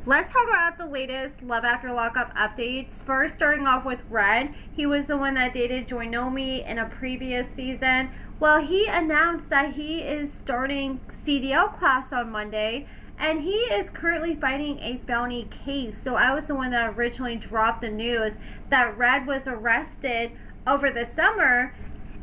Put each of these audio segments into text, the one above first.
Let's talk about the latest Love After Lockup updates. First, starting off with Red. He was the one that dated Joinomi in a previous season. Well, he announced that he is starting CDL class on Monday, and he is currently fighting a felony case. So I was the one that originally dropped the news that Red was arrested over the summer.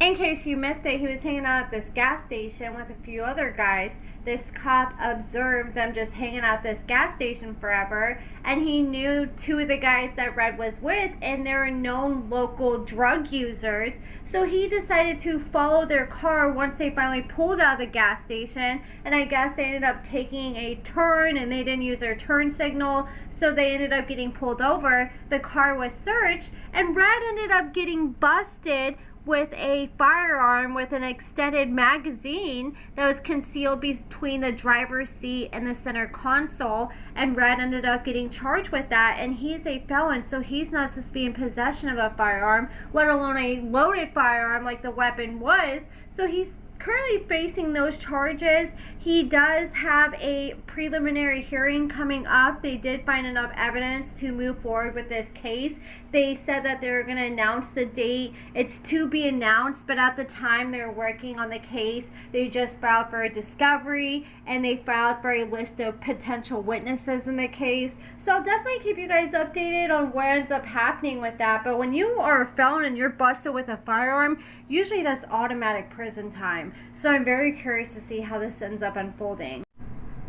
In case you missed it, he was hanging out at this gas station with a few other guys. This cop observed them just hanging out at this gas station forever, and he knew two of the guys that Red was with, and they were known local drug users. So he decided to follow their car once they finally pulled out of the gas station, and I guess they ended up taking a turn, and they didn't use their turn signal, so they ended up getting pulled over. The car was searched, and Red ended up getting busted with a firearm with an extended magazine that was concealed between the driver's seat and the center console, and Red ended up getting charged with that, and he's a felon, so he's not supposed to be in possession of a firearm, let alone a loaded firearm like the weapon was. So he's currently facing those charges. He does have a preliminary hearing coming up. They did find enough evidence to move forward with this case. They said that they were going to announce the date. It's to be announced, but at the time they were working on the case, they just filed for a discovery, and they filed for a list of potential witnesses in the case. So I'll definitely keep you guys updated on what ends up happening with that. But when you are a felon and you're busted with a firearm, usually that's automatic prison time. So I'm very curious to see how this ends up unfolding.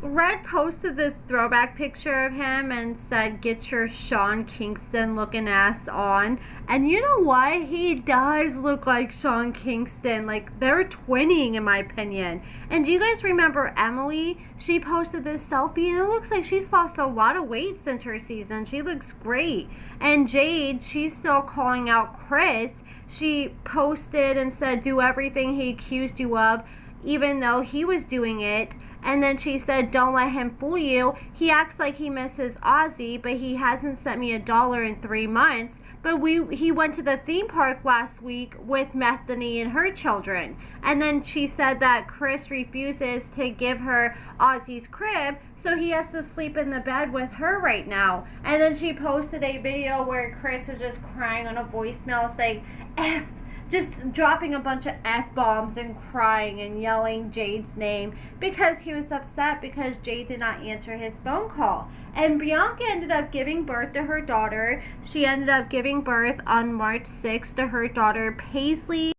Red posted this throwback picture of him and said, "Get your Sean Kingston looking ass on." And you know what? He does look like Sean Kingston. Like, they're twinning in my opinion. And do you guys remember Emily? She posted this selfie and it looks like she's lost a lot of weight since her season. She looks great. And Jade, she's still calling out Chris. She posted and said, "Do everything he accused you of, even though he was doing it." And then she said, "Don't let him fool you. He acts like he misses Ozzy, but he hasn't sent me $1 in 3 months. But he went to the theme park last week with Bethany and her children." And then she said that Chris refuses to give her Ozzy's crib, so he has to sleep in the bed with her right now. And then she posted a video where Chris was just crying on a voicemail saying, "F," just dropping a bunch of F-bombs and crying and yelling Jade's name because he was upset because Jade did not answer his phone call. And Bianca ended up giving birth to her daughter. She ended up giving birth on March 6th to her daughter Paisley.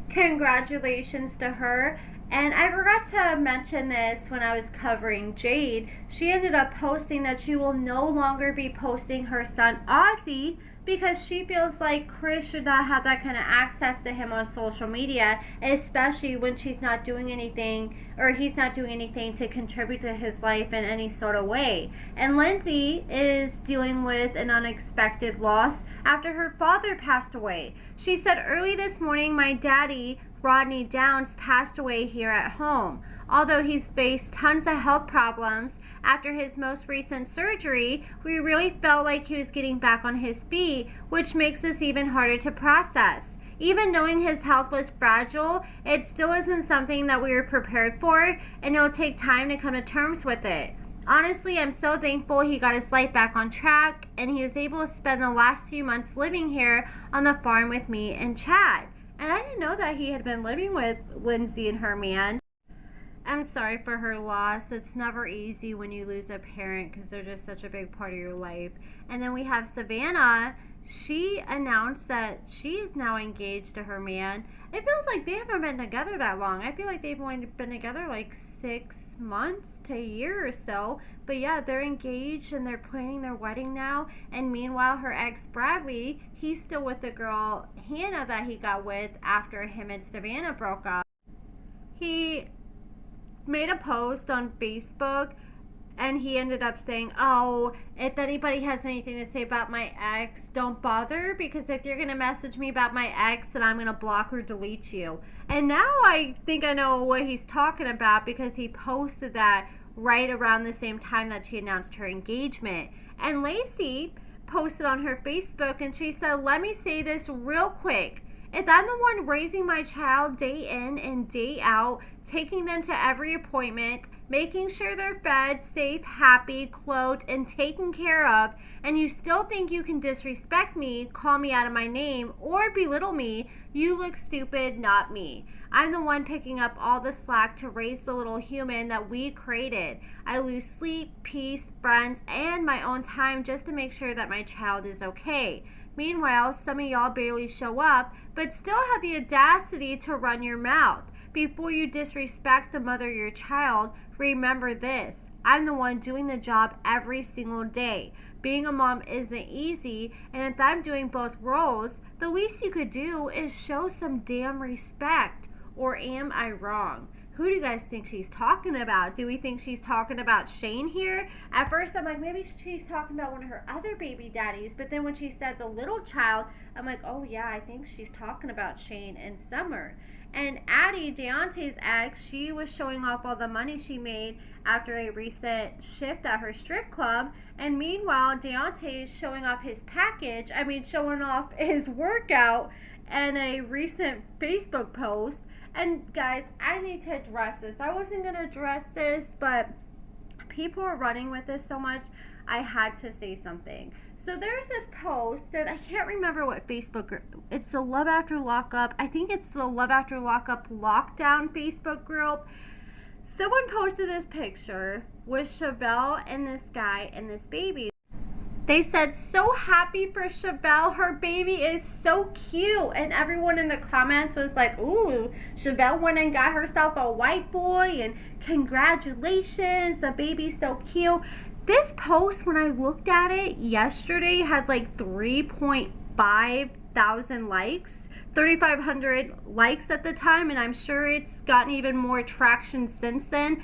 Congratulations to her. And I forgot to mention this when I was covering Jade. She ended up posting that she will no longer be posting her son Ozzy because she feels like Chris should not have that kind of access to him on social media, especially when she's not doing anything, or he's not doing anything to contribute to his life in any sort of way. And Lindsey is dealing with an unexpected loss after her father passed away. She said, "Early this morning, my daddy, Rodney Downs, passed away here at home. Although he's faced tons of health problems after his most recent surgery, we really felt like he was getting back on his feet, which makes this even harder to process. Even knowing his health was fragile, it still isn't something that we were prepared for, and it'll take time to come to terms with it. Honestly, I'm so thankful he got his life back on track, and he was able to spend the last few months living here on the farm with me and Chad." And I didn't know that he had been living with Lindsey and her man. I'm sorry for her loss. It's never easy when you lose a parent because they're just such a big part of your life. And then we have Savannah. She announced that she is now engaged to her man. It feels like they haven't been together that long. I feel like they've only been together like 6 months to a year or so. But yeah, they're engaged and they're planning their wedding now. And meanwhile, her ex Bradley, he's still with the girl Hannah that he got with after him and Savannah broke up. He made a post on Facebook and he ended up saying, "Oh, if anybody has anything to say about my ex, don't bother, because if you're going to message me about my ex, then I'm going to block or delete you." And now I think I know what he's talking about because he posted that right around the same time that she announced her engagement. And Lacey posted on her Facebook and she said, "Let me say this real quick. If I'm the one raising my child day in and day out, taking them to every appointment, making sure they're fed, safe, happy, clothed, and taken care of, and you still think you can disrespect me, call me out of my name, or belittle me, you look stupid, not me. I'm the one picking up all the slack to raise the little human that we created. I lose sleep, peace, friends, and my own time just to make sure that my child is okay. Meanwhile, some of y'all barely show up, but still have the audacity to run your mouth. Before you disrespect the mother of your child, remember this. I'm the one doing the job every single day. Being a mom isn't easy, and if I'm doing both roles, the least you could do is show some damn respect. Or am I wrong? Who do you guys think she's talking about? Do we think she's talking about Shane here? At first, I'm like, maybe she's talking about one of her other baby daddies. But then when she said the little child, I'm like, oh yeah, I think she's talking about Shane and Summer. And Addie, Deontay's ex, she was showing off all the money she made after a recent shift at her strip club. And meanwhile, Deontay is showing off his package. Showing off his workout and a recent Facebook post. And guys, I need to address this. I wasn't going to address this, but people are running with this so much, I had to say something. So there's this post that I can't remember what Facebook group. It's the Love After Lockup. I think it's the Love After Lockup Lockdown Facebook group. Someone posted this picture with Shavel and this guy and this baby. They said, so happy for Shavel. Her baby is so cute. And everyone in the comments was like, ooh, Shavel went and got herself a white boy. And congratulations, the baby's so cute. This post, when I looked at it yesterday, had like 3.5 thousand likes, 3,500 likes at the time. And I'm sure it's gotten even more traction since then.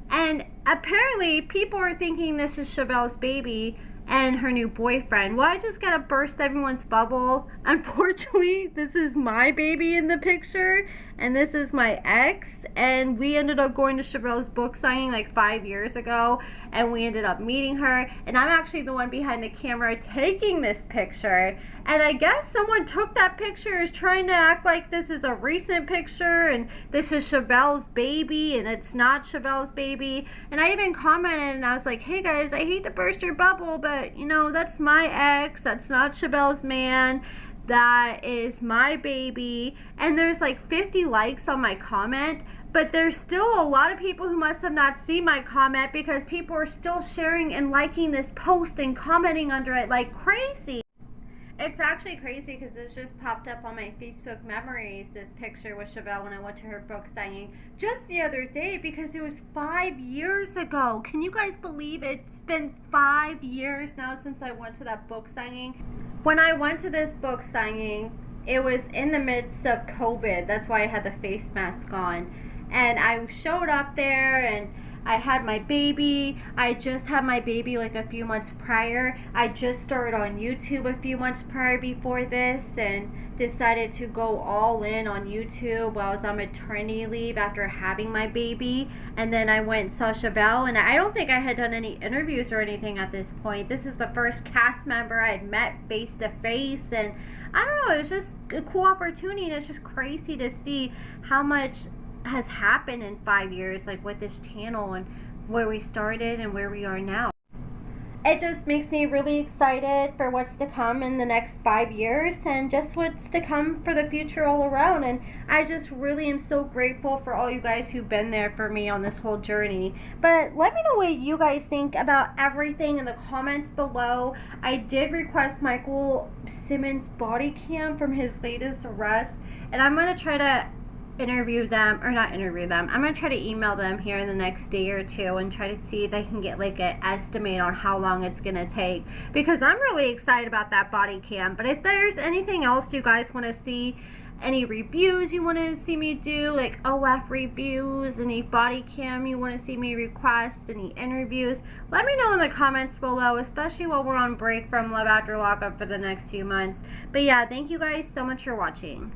And apparently people are thinking this is Shavel's baby and her new boyfriend. Well, I just gotta burst everyone's bubble. Unfortunately, this is my baby in the picture, and this is my ex, and we ended up going to Shavel's book signing like 5 years ago, and we ended up meeting her, and I'm actually the one behind the camera taking this picture. And I guess someone took that picture, is trying to act like this is a recent picture and this is Shavel's baby, and it's not Shavel's baby. And I even commented and I was like, hey guys, I hate to burst your bubble, but you know, that's my ex, that's not Shavel's man, that is my baby. And there's like 50 likes on my comment, but there's still a lot of people who must have not seen my comment because people are still sharing and liking this post and commenting under it like crazy. It's actually crazy because this just popped up on my Facebook memories, this picture with Shavel when I went to her book signing just the other day, because it was 5 years ago. Can you guys believe it's been 5 years now since I went to that book signing? When I went to this book signing, it was in the midst of COVID. That's why I had the face mask on. And I showed up there and I had my baby. I just had my baby like a few months prior. I just started on YouTube a few months prior before this and decided to go all in on YouTube while I was on maternity leave after having my baby. And then I went and saw Shavel, and I don't think I had done any interviews or anything at this point. This is the first cast member I had met face to face, and I don't know, it was just a cool opportunity, and it's just crazy to see how much has happened in 5 years, like with this channel and where we started and where we are now. It just makes me really excited for what's to come in the next 5 years and just what's to come for the future all around. And I just really am so grateful for all you guys who've been there for me on this whole journey. But let me know what you guys think about everything in the comments below. I did request Michael Simmons' body cam from his latest arrest, and I'm going to try to interview them, or not interview them, I'm going to try to email them here in the next day or two and try to see if they can get like an estimate on how long it's going to take, because I'm really excited about that body cam. But if there's anything else you guys want to see, any reviews you want to see me do, like OF reviews, any body cam you want to see me request, any interviews, let me know in the comments below, especially while we're on break from Love After Lockup for the next few months. But yeah, thank you guys so much for watching.